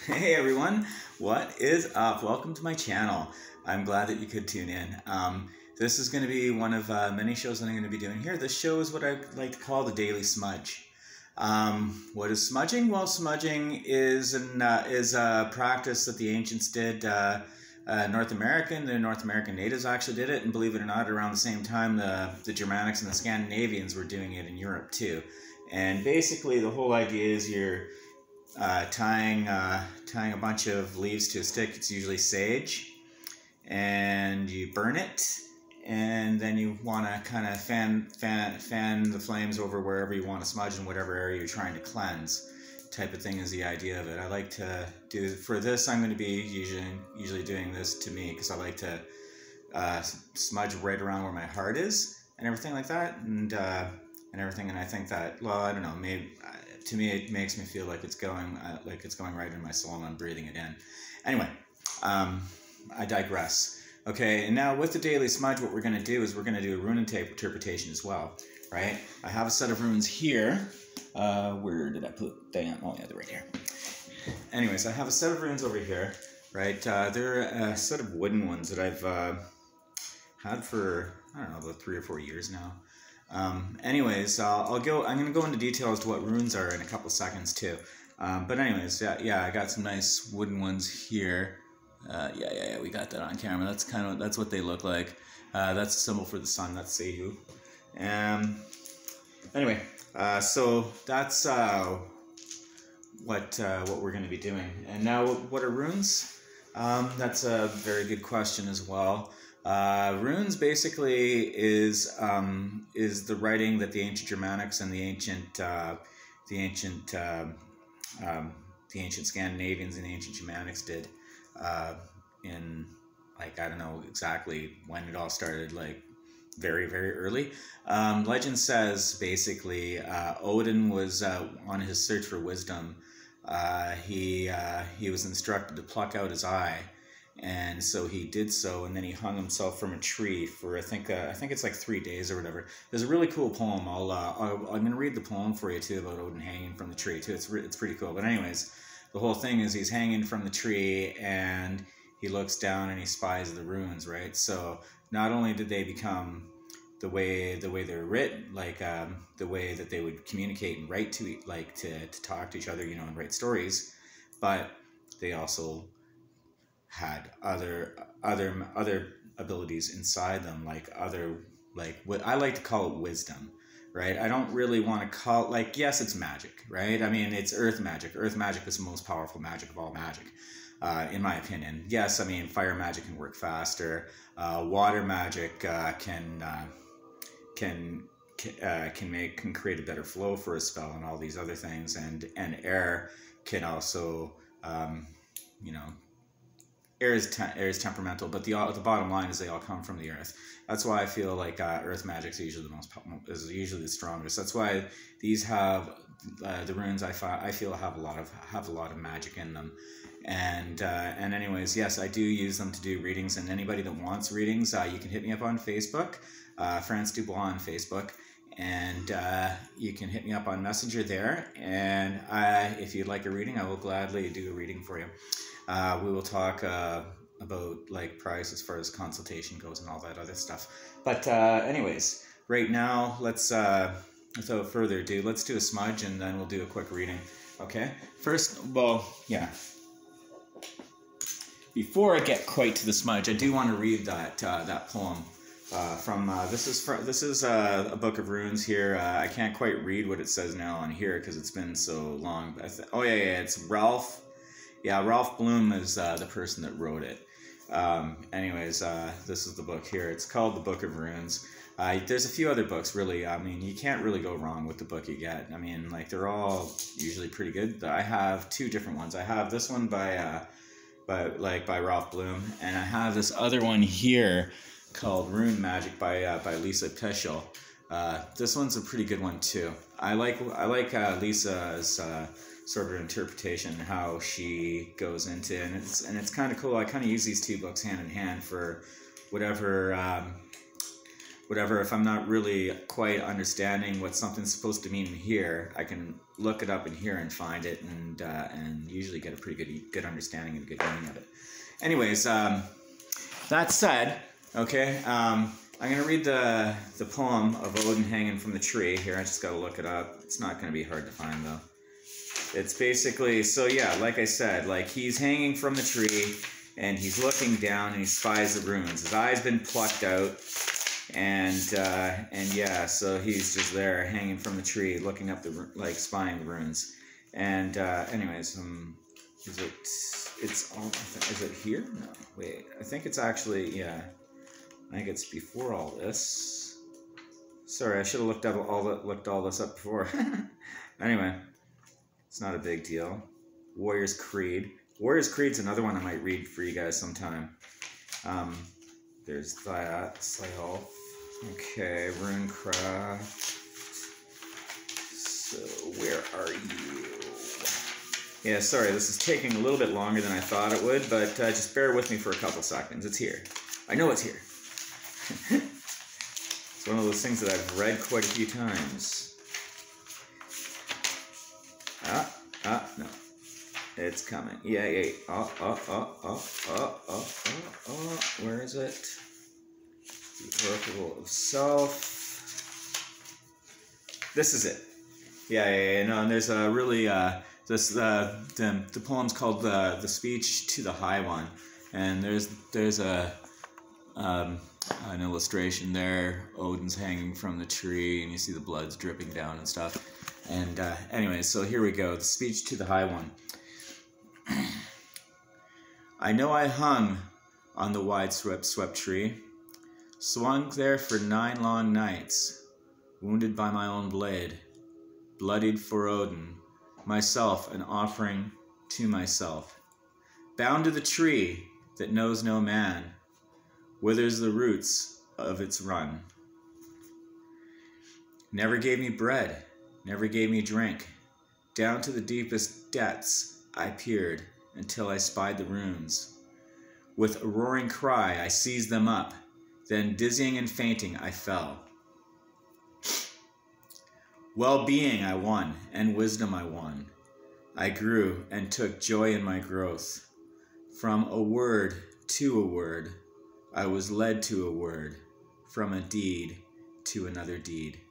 Hey everyone, what is up? Welcome to my channel. I'm glad that you could tune in. This is going to be one of many shows that I'm going to be doing here. This show is what I like to call the Daily Smudge. What is smudging? Well, smudging is a practice that the ancients did. The North American natives actually did it, and believe it or not, around the same time the Germanics and the Scandinavians were doing it in Europe too. And basically the whole idea is you're tying a bunch of leaves to a stick. It's usually sage, and you burn it, and then you want to kind of fan the flames over wherever you want to smudge in whatever area you're trying to cleanse. Type of thing is the idea of it. I like to do for this. I'm going to be usually doing this to me because I like to smudge right around where my heart is and everything like that, and everything. And I think that, well, I don't know, maybe. To me, it makes me feel like it's going right in my soul and I'm breathing it in. Anyway, I digress. Okay, and now with the Daily Smudge, what we're going to do is we're going to do a rune interpretation as well, right? I have a set of runes here. Where did I put them? Oh, yeah, they're right here. Anyways, I have a set of runes over here, right? They're a set of wooden ones that I've had for, I don't know, about 3 or 4 years now. Anyways, I'm going to go into detail as to what runes are in a couple seconds too. But anyways, yeah, I got some nice wooden ones here. Yeah, we got that on camera. That's what they look like. That's a symbol for the sun. That's Sehu. Anyway, so that's what we're going to be doing. And now, what are runes? That's a very good question as well. Runes basically is the writing that the ancient Germanics and the ancient Scandinavians and the ancient Germanics did in, like, I don't know exactly when it all started, like very, very early. Legend says basically Odin was on his search for wisdom. He was instructed to pluck out his eye. And so he did so, and then he hung himself from a tree for I think it's like 3 days or whatever. There's a really cool poem. I'm gonna read the poem for you too about Odin hanging from the tree too. It's pretty cool. But anyways, the whole thing is he's hanging from the tree and he looks down and he spies the runes, right? So not only did they become the way they're written, like the way that they would communicate and write to talk to each other, and write stories, but they also had other abilities inside them, like what I like to call it wisdom, right? I don't really want to call it, yes, it's magic, right? I mean, it's earth magic. Earth magic is the most powerful magic of all magic, in my opinion. Yes, I mean, fire magic can work faster. Water magic can create a better flow for a spell and all these other things, and air can also, air is temperamental, but the bottom line is they all come from the earth. That's why I feel like earth magic is usually the strongest. That's why these have the runes. I feel have a lot of magic in them. And anyways, yes, I do use them to do readings. And anybody that wants readings, you can hit me up on Facebook, France Dubois on Facebook. And you can hit me up on Messenger there, and if you'd like a reading, I will gladly do a reading for you. We will talk about price as far as consultation goes and all that other stuff. But anyways, right now, let's without further ado, let's do a smudge and then we'll do a quick reading. Okay. First, well, yeah. Before I get quite to the smudge, I do want to read that poem. This is a book of runes here. I can't quite read what it says now on here because it's been so long. But it's Ralph. Yeah, Ralph Bloom is the person that wrote it. Anyways, this is the book here. It's called The Book of Runes. There's a few other books, really. I mean, you can't really go wrong with the book you get. I mean, they're all usually pretty good. I have 2 different ones. I have this one by Ralph Bloom, and I have this other one here called Rune Magic by Lisa Peschel. This one's a pretty good one too. I like Lisa's sort of interpretation, how she goes into, and it's kind of cool. I kind of use these 2 books hand in hand for whatever whatever, if I'm not really quite understanding what something's supposed to mean in here, I can look it up in here and find it, and usually get a pretty good understanding and good meaning of it. Anyways, that said, okay, I'm going to read the poem of Odin hanging from the tree. Here, I just got to look it up. It's not going to be hard to find, though. It's basically, so yeah, like I said, like he's hanging from the tree, and he's looking down, and he spies the runes. His eye's been plucked out, and yeah, so he's just there, hanging from the tree, looking up like spying the runes. And anyways, is it here? No, wait, I think it's actually, yeah, I think it's before all this. Sorry, I should have looked all this up before. Anyway, it's not a big deal. Warrior's Creed. Warrior's Creed's another one I might read for you guys sometime. There's that. Slayoff. Okay, Runecraft. So, where are you? Yeah, sorry, this is taking a little bit longer than I thought it would, but just bear with me for a couple seconds. It's here. I know it's here. It's one of those things that I've read quite a few times. No. It's coming. Yeah. Where is it? The Oracle of Self. This is it. Yeah. No, and there's a really the poem's called the Speech to the High One, and there's an illustration there. Odin's hanging from the tree, and you see the blood's dripping down and stuff. And anyway, so here we go. The Speech to the High One. I know I hung on the wide swept tree, swung there for 9 long nights, wounded by my own blade, bloodied for Odin, myself an offering to myself, bound to the tree that knows no man, withers the roots of its run. Never gave me bread, never gave me drink. Down to the deepest depths I peered until I spied the runes. With a roaring cry I seized them up, then dizzying and fainting I fell. Well-being I won, and wisdom I won. I grew and took joy in my growth. From a word to a word, I was led to a word, from a deed to another deed.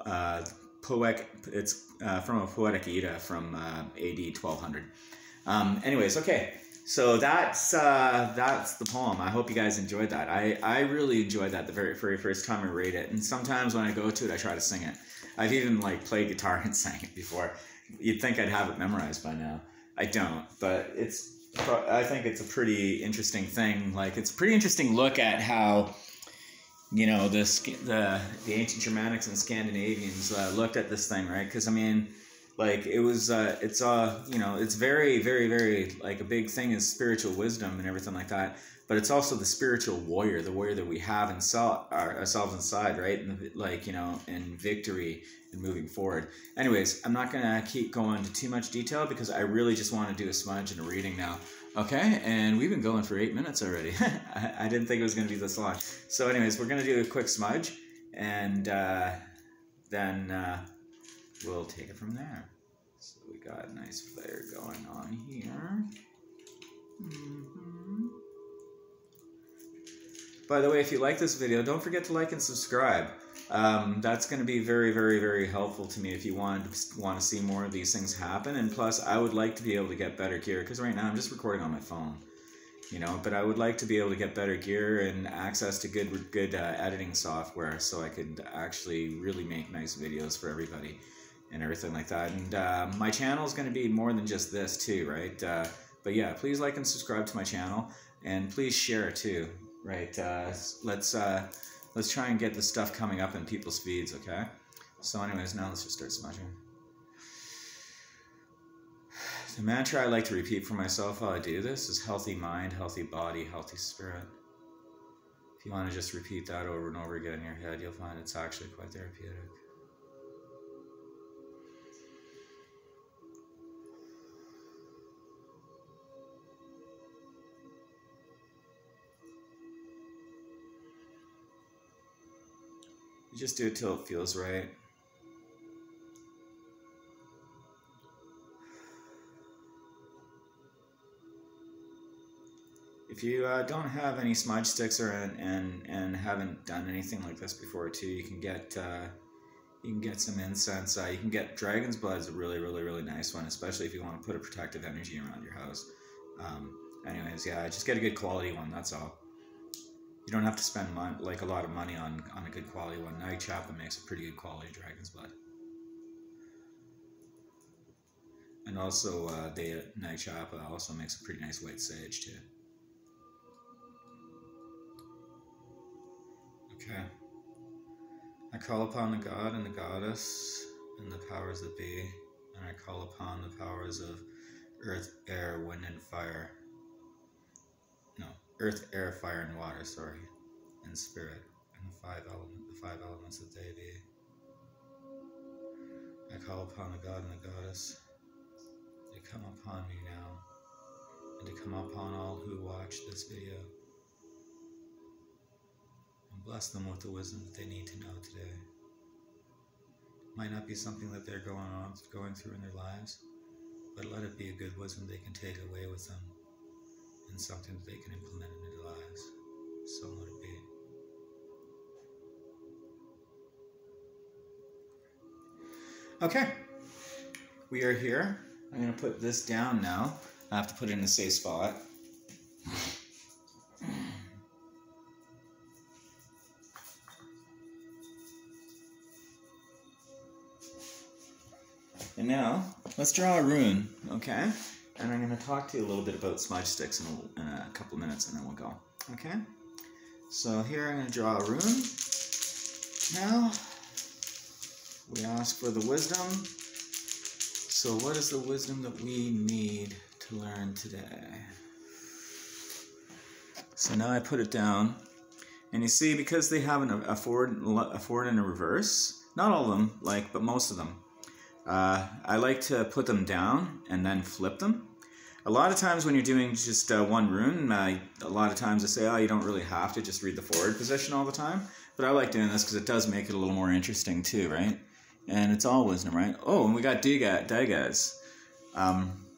It's from a Poetic Edda from AD 1200. Anyways, okay, so that's the poem. I hope you guys enjoyed that. I really enjoyed that the very first time I read it, and sometimes when I go to it, I try to sing it. I've even like played guitar and sang it before. You'd think I'd have it memorized by now. I don't, but I think it's a pretty interesting thing. Like, it's a pretty interesting look at how, you know, the ancient Germanics and Scandinavians looked at this thing, right? Because I mean, like, it was it's you know, it's very, very, very, like, a big thing is spiritual wisdom and everything like that. But it's also the spiritual warrior, the warrior that we have ourselves inside, right? And, like, you know, in victory and moving forward. Anyways, I'm not gonna keep going into too much detail because I really just want to do a smudge and a reading now. Okay, and we've been going for 8 minutes already. I didn't think it was gonna be this long. So anyways, we're gonna do a quick smudge, and then we'll take it from there. So we got a nice flare going on here. By the way, if you like this video, don't forget to like and subscribe. That's going to be very, very, very helpful to me if you want to see more of these things happen. And plus, I would like to be able to get better gear, because right now I'm just recording on my phone, you know. But I would like to be able to get better gear and access to good editing software, so I could actually really make nice videos for everybody and everything like that. And my channel is going to be more than just this too, right? But yeah, please like and subscribe to my channel, and please share it too. Right, let's try and get the stuff coming up in people's feeds, okay? So anyways, now let's just start smudging. The mantra I like to repeat for myself while I do this is healthy mind, healthy body, healthy spirit. If you want to just repeat that over and over again in your head, you'll find it's actually quite therapeutic. You just do it till it feels right. If you don't have any smudge sticks and haven't done anything like this before too, you can get some incense. You can get dragon's blood is a really nice one, especially if you want to put a protective energy around your house. Anyways, yeah, just get a good quality one. That's all. You don't have to spend like a lot of money on a good quality one. Nightchapa makes a pretty good quality dragon's blood. And also, Nightchapa also makes a pretty nice white sage too. Okay. I call upon the god and the goddess and the powers that be, and I call upon the powers of earth, air, wind, and fire. No, earth, air, fire, and water, sorry, and spirit, and the five elements that they be. I call upon the god and the goddess to come upon me now, and to come upon all who watch this video, and bless them with the wisdom that they need to know today. Might not be something that they're going through in their lives, but let it be a good wisdom they can take away with them, and something that they can implement in their lives. So let it be. Okay, we are here. I'm going to put this down now. I have to put it in a safe spot. And now, let's draw a rune, okay? And I'm going to talk to you a little bit about smudge sticks in a couple minutes, and then we'll go, okay? So here I'm going to draw a rune. Now, we ask for the wisdom. So what is the wisdom that we need to learn today? So now I put it down, and you see, because they have a forward and a reverse, not all of them, but most of them, I like to put them down and then flip them. A lot of times when you're doing just one rune, a lot of times I say, oh, you don't really have to just read the forward position all the time. But I like doing this because it does make it a little more interesting too, right? And it's all wisdom, right? Oh, and we got Dagaz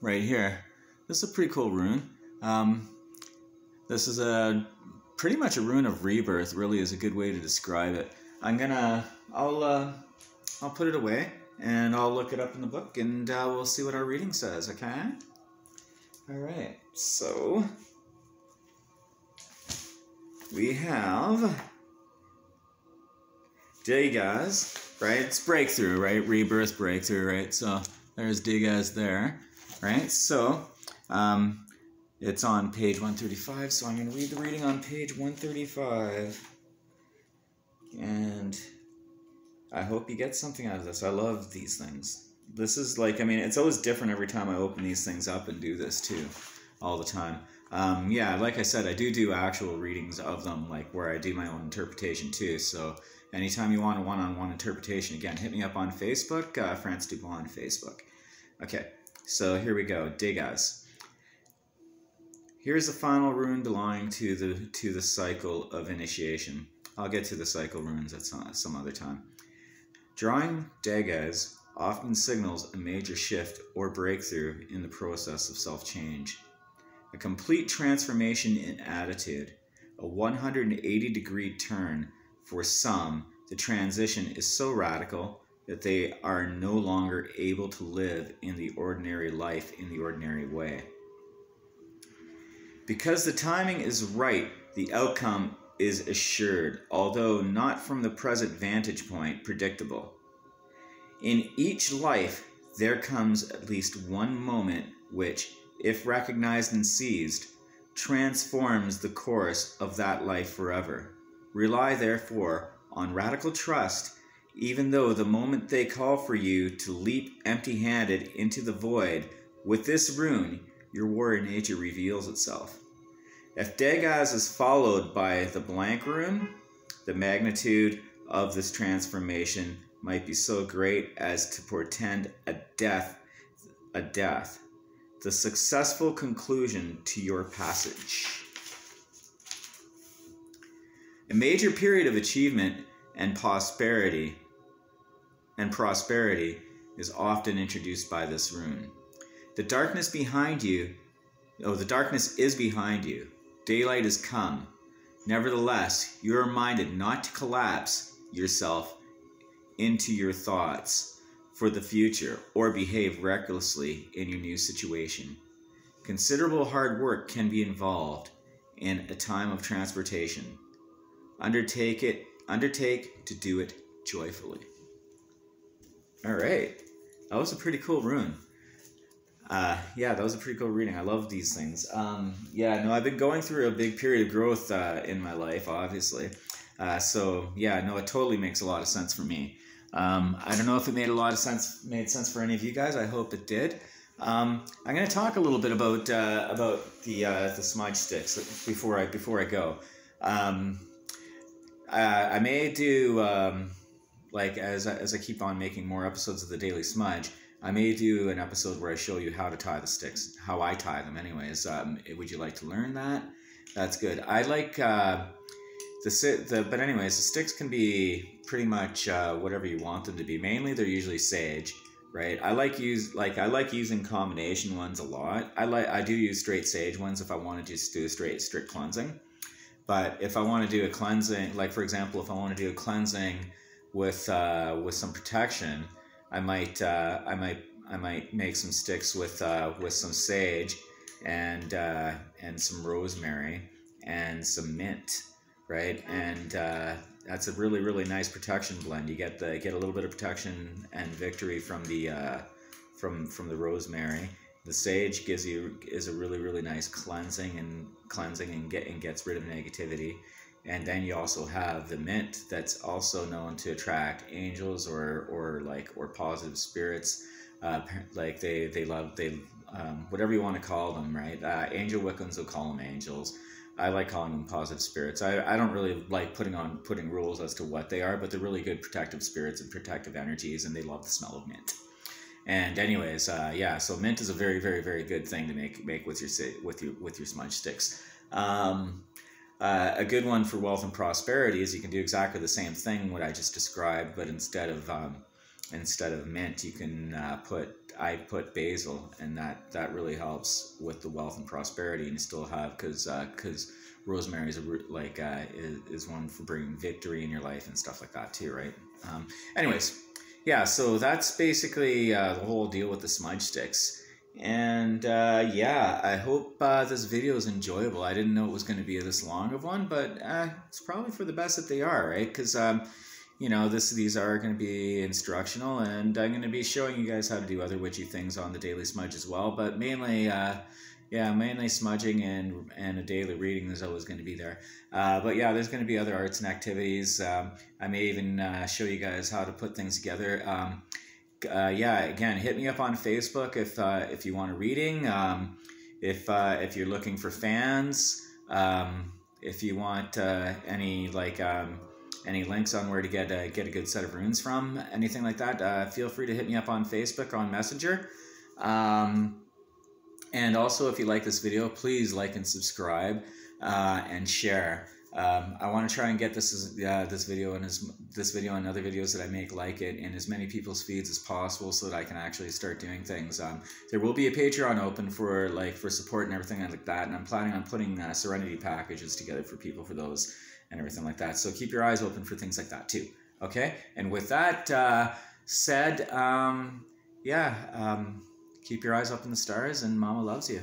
right here. This is a pretty cool rune. This is pretty much a rune of rebirth, really is a good way to describe it. I'll put it away. And I'll look it up in the book, and we'll see what our reading says, okay? Alright, so we have Dagaz, right? It's breakthrough, right? Rebirth, breakthrough, right? So there's Dagaz there, right? So it's on page 135, so I'm going to read the reading on page 135. And I hope you get something out of this. I love these things. This is it's always different every time I open these things up and do this too, all the time. Yeah, like I said, I do actual readings of them, where I do my own interpretation too. So anytime you want a one-on-one interpretation, again, hit me up on Facebook, France Dubois on Facebook. Okay, so here we go. Dagaz. Here's the final rune belonging to the cycle of initiation. I'll get to the cycle runes at some other time. Drawing Dagaz often signals a major shift or breakthrough in the process of self-change. A complete transformation in attitude, a 180-degree turn. For some, the transition is so radical that they are no longer able to live in the ordinary life in the ordinary way. Because the timing is right, the outcome is assured, although not from the present vantage point predictable. In each life, there comes at least one moment which, if recognized and seized, transforms the course of that life forever. Rely, therefore, on radical trust, even though the moment they call for you to leap empty-handed into the void. With this rune, your warrior nature reveals itself. If Dagaz is followed by the blank rune, the magnitude of this transformation might be so great as to portend a death, the successful conclusion to your passage. A major period of achievement and prosperity is often introduced by this rune. The darkness is behind you. Daylight has come. Nevertheless, you are reminded not to collapse yourself into your thoughts for the future or behave recklessly in your new situation. Considerable hard work can be involved in a time of transportation. Undertake to do it joyfully. All right, that was a pretty cool rune. Yeah, that was a pretty cool reading. I love these things. Yeah, no, I've been going through a big period of growth in my life, obviously. So yeah, no, it totally makes a lot of sense for me. I don't know if it made sense for any of you guys. I hope it did. I'm going to talk a little bit about the smudge sticks before I go. I may do like as I keep on making more episodes of the Daily Smudge, I may do an episode where I show you how to tie the sticks, how I tie them. Anyways, would you like to learn that? That's good. I like but anyways, the sticks can be pretty much whatever you want them to be. Mainly, they're usually sage, right? I like using combination ones a lot. I do use straight sage ones if I want to just do a strict cleansing. But if I want to do a cleansing, like for example, if I want to do a cleansing with some protection, I might make some sticks with some sage and some rosemary and some mint, right? And that's a really, really nice protection blend. You get a little bit of protection and victory from the rosemary. The sage is a really, really nice cleansing and gets rid of negativity. And then you also have the mint that's also known to attract angels or positive spirits. Like they love whatever you want to call them, right? Angel Wiccans will call them angels. I like calling them positive spirits. I don't really like putting rules as to what they are, but they're really good protective spirits and protective energies, and they love the smell of mint. And anyways, yeah, so mint is a very, very, very good thing to make with your smudge sticks. A good one for wealth and prosperity is you can do exactly the same thing what I just described, but instead of mint, you can I put basil, and that really helps with the wealth and prosperity. And you still have because rosemary is one for bringing victory in your life and stuff like that too, right? Anyways, yeah, so that's basically the whole deal with the smudge sticks. And yeah, I hope this video is enjoyable. I didn't know it was going to be this long of one, but it's probably for the best that they are, right? Because you know, these are going to be instructional, and I'm going to be showing you guys how to do other witchy things on the Daily Smudge as well. But mainly, yeah, mainly smudging and a daily reading is always going to be there. But yeah, there's going to be other arts and activities. I may even show you guys how to put things together. Yeah, again, hit me up on Facebook if you want a reading. If you're looking for fans, if you want any links on where to get a good set of runes from, anything like that, feel free to hit me up on Facebook on Messenger. And also, if you like this video, please like and subscribe and share. I want to try and get this video and other videos that I make like it in as many people's feeds as possible, so that I can actually start doing things. There will be a Patreon open for support and everything like that, and I'm planning on putting Serenity packages together for people for those and everything like that. So keep your eyes open for things like that too. Okay, and with that said, yeah, keep your eyes up in the stars, and Mama loves you.